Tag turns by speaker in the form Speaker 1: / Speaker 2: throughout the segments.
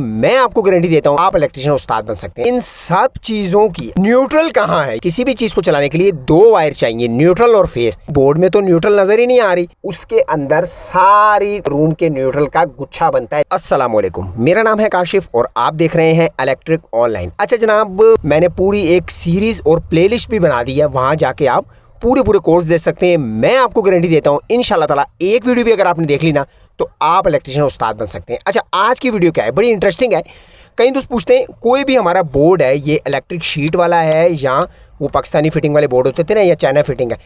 Speaker 1: मैं आपको गारंटी देता हूँ आप इलेक्ट्रिशियन उस्ताद बन सकते हैं। इन सब चीजों की न्यूट्रल कहाँ है? किसी भी चीज को चलाने के लिए दो वायर चाहिए, न्यूट्रल और फेस। बोर्ड में तो न्यूट्रल नजर ही नहीं आ रही, उसके अंदर सारी रूम के न्यूट्रल का गुच्छा बनता है। अस्सलाम वालेकुम, मेरा नाम है काशिफ और आप देख रहे हैं इलेक्ट्रिक ऑनलाइन। अच्छा जनाब, मैंने पूरी एक सीरीज और प्लेलिस्ट भी बना दी है, वहां जाके आप पूरे कोर्स दे सकते हैं। मैं आपको गारंटी देता हूं इंशाल्लाह ताला एक वीडियो भी अगर आपने देख ली ना तो आप इलेक्ट्रिशियन उस्ताद बन सकते हैं। अच्छा, आज की वीडियो क्या है, बड़ी इंटरेस्टिंग है। कई दोस्त पूछते हैं कोई भी हमारा बोर्ड है ये इलेक्ट्रिक शीट वाला है या वो पाकिस्तानी फिटिंग वाले बोर्ड होते थे ना, या चाइना फिटिंग है।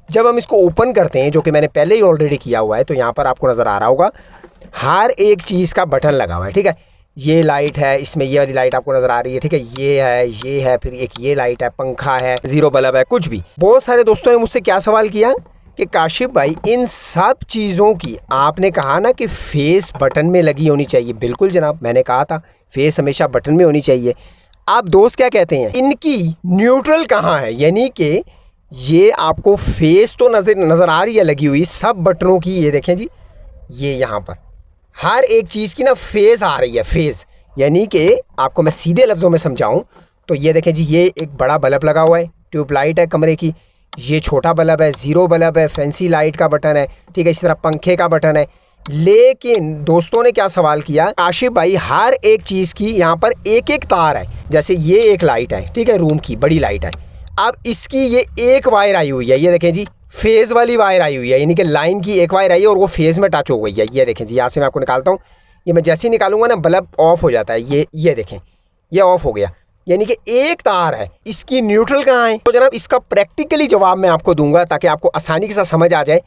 Speaker 1: जब हम इसको ओपन करते हैं, जो कि मैंने पहले ही ऑलरेडी किया हुआ है, तो यहाँ पर आपको नज़र आ रहा होगा हर एक चीज़ का बटन लगा हुआ है। ठीक है, ये लाइट है, इसमें ये वाली लाइट आपको नजर आ रही है। ठीक है, ये है, फिर एक ये लाइट है, पंखा है, जीरो बल्ब है, कुछ भी। बहुत सारे दोस्तों ने मुझसे क्या सवाल किया कि काशिफ भाई इन सब चीज़ों की आपने कहा ना कि फेस बटन में लगी होनी चाहिए। बिल्कुल जनाब, मैंने कहा था फेस हमेशा बटन में होनी चाहिए। आप दोस्त क्या कहते हैं, इनकी न्यूट्रल कहाँ है? यानी कि ये आपको फेस तो नज़र आ रही है लगी हुई सब बटनों की। ये देखें जी, ये यहाँ पर हर एक चीज़ की ना फेज़ आ रही है। फेज़ यानी कि आपको मैं सीधे लफ्ज़ों में समझाऊं तो ये देखें जी, ये एक बड़ा बल्ब लगा हुआ है, ट्यूबलाइट है कमरे की। ये छोटा बल्ब है, ज़ीरो बल्ब है, फैंसी लाइट का बटन है। ठीक है, इसी तरह पंखे का बटन है। लेकिन दोस्तों ने क्या सवाल किया, आशिफ भाई हर एक चीज़ की यहाँ पर एक एक तार है। जैसे ये एक लाइट है, ठीक है, रूम की बड़ी लाइट है। अब इसकी ये एक वायर आई हुई है, ये देखें जी, फेज़ वाली वायर आई हुई है, यानी कि लाइन की एक वायर आई है और वो फेज़ में टच हो गई है। ये देखें जी, यहाँ से मैं आपको निकालता हूँ, ये मैं जैसे ही निकालूंगा ना बल्ब ऑफ हो जाता है। ये देखें, ये ऑफ हो गया, यानी कि एक तार है। इसकी न्यूट्रल कहाँ है? तो जनाब इसका प्रैक्टिकली जवाब मैं आपको दूंगा ताकि आपको आसानी के साथ समझ आ जाए।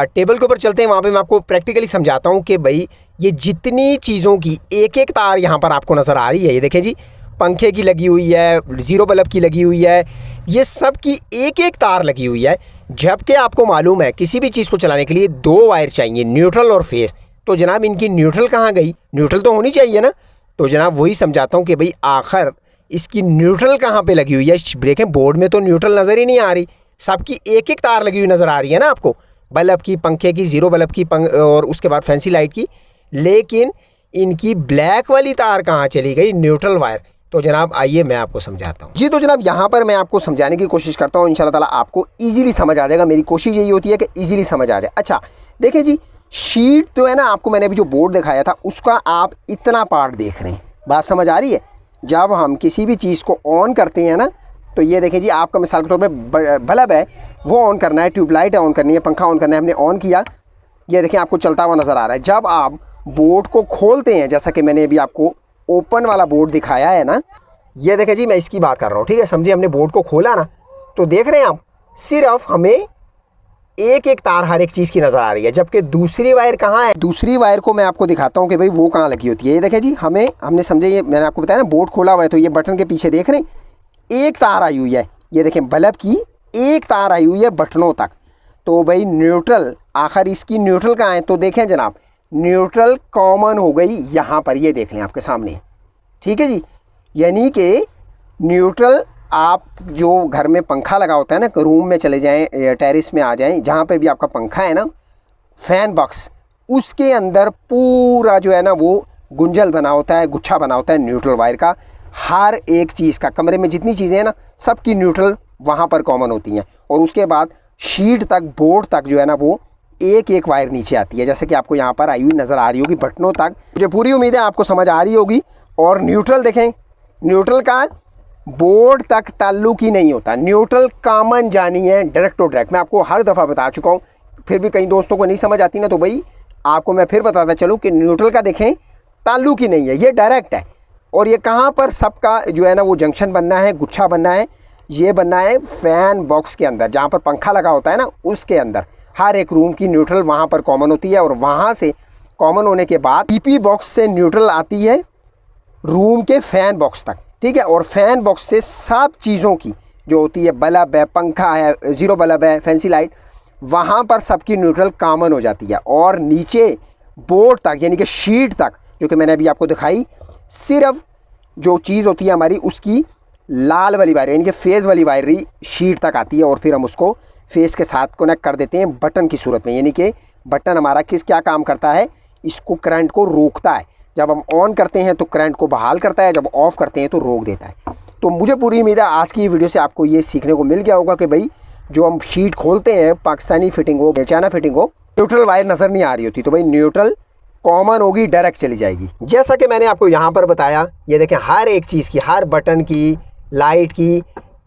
Speaker 1: टेबल के ऊपर चलते हैं, वहाँ पे मैं आपको प्रैक्टिकली समझाता हूँ कि भाई ये जितनी चीज़ों की एक एक तार यहाँ पर आपको नज़र आ रही है। ये देखें जी, पंखे की लगी हुई है, ज़ीरो बल्ब की लगी हुई है, ये सब की एक एक तार लगी हुई है। जबकि आपको मालूम है किसी भी चीज़ को चलाने के लिए दो वायर चाहिए, न्यूट्रल और फेस। तो जनाब इनकी न्यूट्रल कहाँ गई? न्यूट्रल तो होनी चाहिए ना। तो जनाब वही समझाता हूँ कि भाई आखिर इसकी न्यूट्रल कहाँ पे लगी हुई है। देखें बोर्ड में तो न्यूट्रल नज़र ही नहीं आ रही, सबकी एक एक तार लगी हुई नज़र आ रही है ना आपको, बल्ब की, पंखे की, ज़ीरो बल्ब की, और उसके बाद फैंसी लाइट की। लेकिन इनकी ब्लैक वाली तार कहाँ चली गई, न्यूट्रल वायर? तो जनाब आइए मैं आपको समझाता हूँ जी। तो जनाब यहाँ पर मैं आपको समझाने की कोशिश करता हूँ, इंशाल्लाह ताला आपको इजीली समझ आ जाएगा। मेरी कोशिश यही होती है कि इजीली समझ आ जाए। अच्छा देखिए जी, शीट तो है ना, आपको मैंने अभी जो बोर्ड दिखाया था उसका आप इतना पार्ट देख रहे हैं, बात समझ आ रही है? जब हम किसी भी चीज़ को ऑन करते हैं ना, तो ये देखें जी, आपका मिसाल के तौर पर बल्ब है वो ऑन करना है, ट्यूबलाइट है ऑन करनी है, पंखा ऑन करना है, हमने ऑन किया, ये देखें आपको चलता हुआ नज़र आ रहा है। जब आप बोर्ड को खोलते हैं, जैसा कि मैंने अभी आपको ओपन वाला बोर्ड दिखाया है ना, ये देखें जी, मैं इसकी बात कर रहा हूँ। ठीक है, समझिए हमने बोर्ड को खोला ना, तो देख रहे हैं आप सिर्फ हमें एक एक तार हर एक चीज़ की नज़र आ रही है। जबकि दूसरी वायर कहाँ है? दूसरी वायर को मैं आपको दिखाता हूँ कि भाई वो कहाँ लगी होती है। ये देखें जी, हमने समझे, ये मैंने आपको बताया ना बोर्ड खोला हुआ है, तो ये बटन के पीछे देख रहे हैं एक तार आई हुई है। ये देखें बल्ब की एक तार आई हुई है बटनों तक। तो भाई न्यूट्रल, आखिर इसकी न्यूट्रल कहाँ है? तो देखें जनाब, न्यूट्रल कॉमन हो गई यहाँ पर, ये देख लें आपके सामने। ठीक है जी, यानी कि न्यूट्रल आप जो घर में पंखा लगा होता है ना, रूम में चले जाएं, टेरेस में आ जाएं, जहाँ पे भी आपका पंखा है ना, फैन बॉक्स, उसके अंदर पूरा जो है ना वो गुंजल बना होता है, गुच्छा बना होता है न्यूट्रल वायर का। हर एक चीज़ का, कमरे में जितनी चीज़ें हैं ना सबकी न्यूट्रल वहाँ पर कॉमन होती हैं। और उसके बाद शीट तक, बोर्ड तक जो है ना वो एक एक वायर नीचे आती है, जैसे कि आपको यहाँ पर आई हुई नज़र आ रही होगी बटनों तक। मुझे पूरी उम्मीद है आपको समझ आ रही होगी। और न्यूट्रल देखें, न्यूट्रल का बोर्ड तक ताल्लुक ही नहीं होता, न्यूट्रल कॉमन जानी है डायरेक्ट टू डायरेक्ट। मैं आपको हर दफ़ा बता चुका हूँ, फिर भी कई दोस्तों को नहीं समझ आती ना, तो भाई आपको मैं फिर बताता चलूँ कि न्यूट्रल का देखें ताल्लुक ही नहीं है, ये डायरेक्ट है। और ये कहाँ पर सबका जो है ना वो जंक्शन बनना है, गुच्छा बनना है, ये बनना है फ़ैन बॉक्स के अंदर, जहाँ पर पंखा लगा होता है ना उसके अंदर। हर एक रूम की न्यूट्रल वहाँ पर कॉमन होती है, और वहाँ से कॉमन होने के बाद पीपी बॉक्स से न्यूट्रल आती है रूम के फ़ैन बॉक्स तक। ठीक है, और फ़ैन बॉक्स से सब चीज़ों की जो होती है, बल्ब है, पंखा है, ज़ीरो बल्ब है, फैंसी लाइट, वहाँ पर सबकी न्यूट्रल कॉमन हो जाती है। और नीचे बोर्ड तक, यानी कि शीट तक, जो कि मैंने अभी आपको दिखाई, सिर्फ जो चीज़ होती है हमारी उसकी लाल वाली वायर, यानी कि फेज़ वाली वायर ही शीट तक आती है, और फिर हम उसको फेज़ के साथ कनेक्ट कर देते हैं बटन की सूरत में। यानी कि बटन हमारा क्या काम करता है, इसको करंट को रोकता है जब हम ऑन करते हैं तो करंट को बहाल करता है, जब ऑफ करते हैं तो रोक देता है। तो मुझे पूरी उम्मीद है आज की वीडियो से आपको ये सीखने को मिल गया होगा कि भाई जो हम शीट खोलते हैं, पाकिस्तानी फिटिंग हो, चाइना फिटिंग हो, न्यूट्रल वायर नज़र नहीं आ रही होती, तो भाई न्यूट्रल कॉमन होगी, डायरेक्ट चली जाएगी। जैसा कि मैंने आपको यहाँ पर बताया, ये देखें हर एक चीज़ की, हर बटन की, लाइट की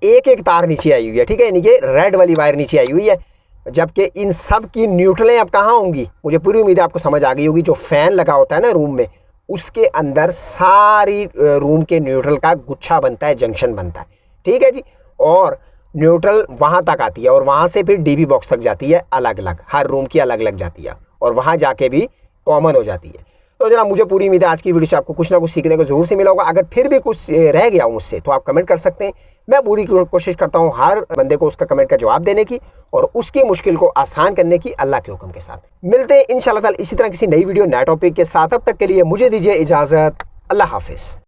Speaker 1: एक एक तार नीचे आई हुई है, ठीक है, यानी कि रेड वाली वायर नीचे आई हुई है, जबकि इन सब की न्यूट्रलें अब कहाँ होंगी। मुझे पूरी उम्मीद है आपको समझ आ गई होगी। जो फ़ैन लगा होता है ना रूम में, उसके अंदर सारी रूम के न्यूट्रल का गुच्छा बनता है, जंक्शन बनता है, ठीक है जी। और न्यूट्रल वहाँ तक आती है और वहाँ से फिर डीबी बॉक्स तक जाती है, अलग अलग, हर रूम की अलग अलग जाती है और वहाँ जाके भी कॉमन हो जाती है। तो जनाब मुझे पूरी उम्मीद है आज की वीडियो से आपको कुछ ना कुछ सीखने को ज़रूर से मिला होगा। अगर फिर भी कुछ रह गया हो मुझसे तो आप कमेंट कर सकते हैं। मैं पूरी कोशिश करता हूँ हर बंदे को उसका कमेंट का जवाब देने की और उसकी मुश्किल को आसान करने की, अल्लाह के हुक्म के साथ। मिलते हैं इंशाल्लाह ताला इसी तरह किसी नई वीडियो, नए टॉपिक के साथ। अब तक के लिए मुझे दीजिए इजाज़त। अल्लाह हाफिज़।